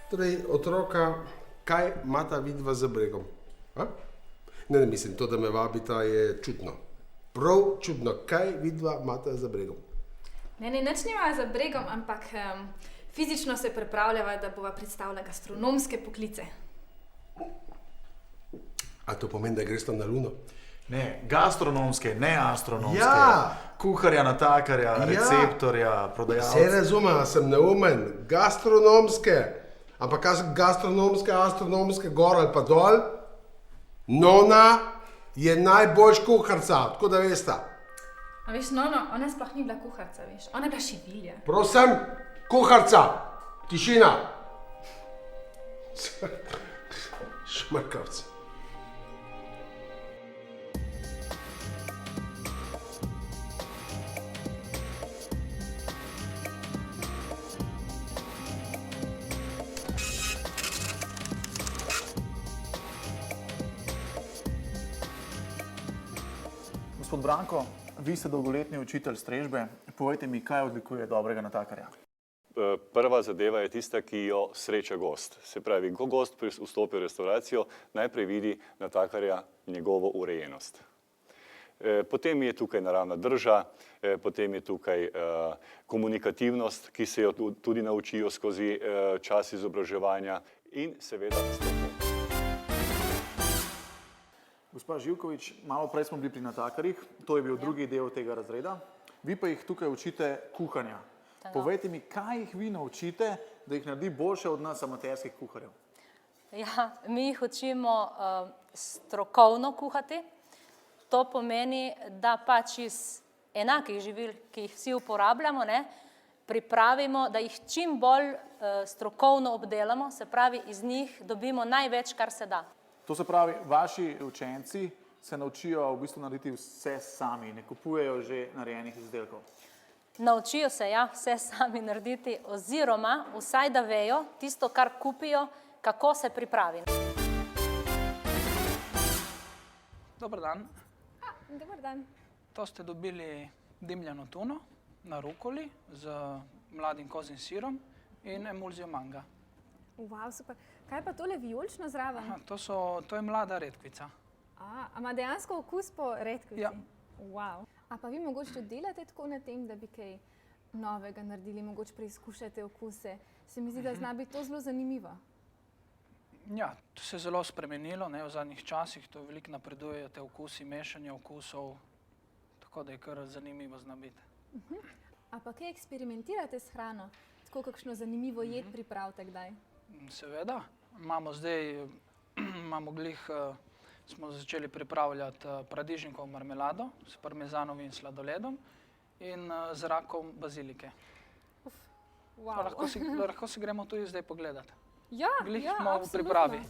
Torej, otroka, kaj imata vidva za bregom? A? Ne, mislim, to, da me vabita, je čudno. Prav čudno, kaj vidva imata za bregom? Ne, nič nimajo za bregom, ampak fizično se pripravljava, da bova predstavila gastronomske poklice. A to pomeni, da greš tam na Luno? Ne, gastronomske, ne astronomske. Ja. Kuharja, natakarja, receptorja, prodajalca. Vse razumem, sem neumen. Gastronomske. Ampak kaj so gastronomske, astronomske, gor ali pa dol? Nona je najboljš kuharca, tako da veste. A veš, Nono, ona sploh ni bila kuharca, veš. Ona je bila šivilja. Prosim, kuharca, tišina. Šmrkavci. Gospod Branko, vi ste dolgoletni učitelj strežbe. Povejte mi, kaj odlikuje dobrega natakarja? Prva zadeva je tista, ki jo sreča gost. Se pravi, ko gost vstopi v restauracijo, najprej vidi natakarja njegovo urejenost. Potem je tukaj naravna drža, potem je tukaj komunikativnost, ki se jo tudi naučijo skozi čas izobraževanja in seveda strokovnost. Gospa Živkovič, malo prej smo bili pri natakarjih, to je bil drugi del tega razreda. Vi pa jih tukaj učite kuhanja. Povejte mi, kaj jih vi naučite, da jih naredi boljše od nas amaterskih kuharjev? Ja, mi jih učimo strokovno kuhati. To pomeni, da pač iz enakih živil, ki jih vsi uporabljamo, pripravimo, da jih čim bolj strokovno obdelamo, se pravi, iz njih dobimo največ, kar se da. To se pravi, vaši učenci se naučijo v bistvu narediti vse sami, ne kupujejo že narejenih izdelkov. Naučijo se, ja, vse sami narediti oziroma vsaj da vejo tisto, kar kupijo, kako se pripravi. Dobar dan. Dobar dan. To ste dobili dimljeno tuno na rukoli z mladim kozjim sirom in emulzijo manga. Wow, super. Kaj pa tole vijolično zraven? To je mlada redkvica. A ima dejansko okus po redkvici? Ja. Wow. A pa vi mogoče delate tako na tem, da bi kaj novega naredili, mogoče preizkušate okuse? Se mi zdi, da zna biti to zelo zanimivo. Ja, to se je zelo spremenilo, v zadnjih časih, to veliko napredujejo te okusi, mešanje okusov, tako da je kar zanimivo zna biti. A pa kaj eksperimentirate s hrano? Tako kakšno zanimivo jed pripravite kdaj? Seveda, smo začeli pripravljati paradižnikovo marmelado s parmezanovim sladoledom in z rakom bazilike. Wow. Lahko si gremo tudi zdaj pogledati. Ja, Glih ja, smo v absolutno. pripravi.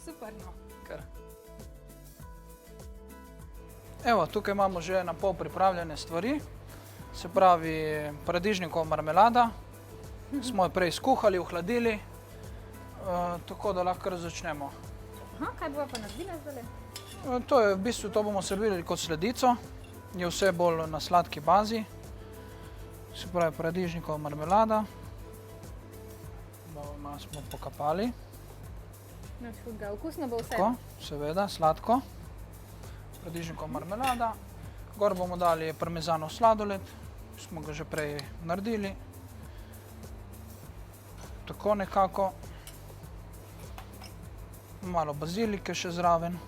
Super. Kar. Evo, tukaj imamo že na pol pripravljene stvari. Se pravi, paradižnikova marmelada. Smo jo prej skuhali, ohladili, tako da lahko kar začnemo. Kaj bova pa naredila zdaj? To je v bistvu, to bomo servirali kot sladico. Je vse bolj na sladki bazi. Se pravi, paradižnikova marmelada. Malo smo pokapali. Nič hudega, okusno bo vse. Tako, seveda, sladko. Paradižnikova marmelada. Gor bomo dali parmezanov sladoled, smo ga že prej naredili. Tako nekako. Malo bazilike še zraven.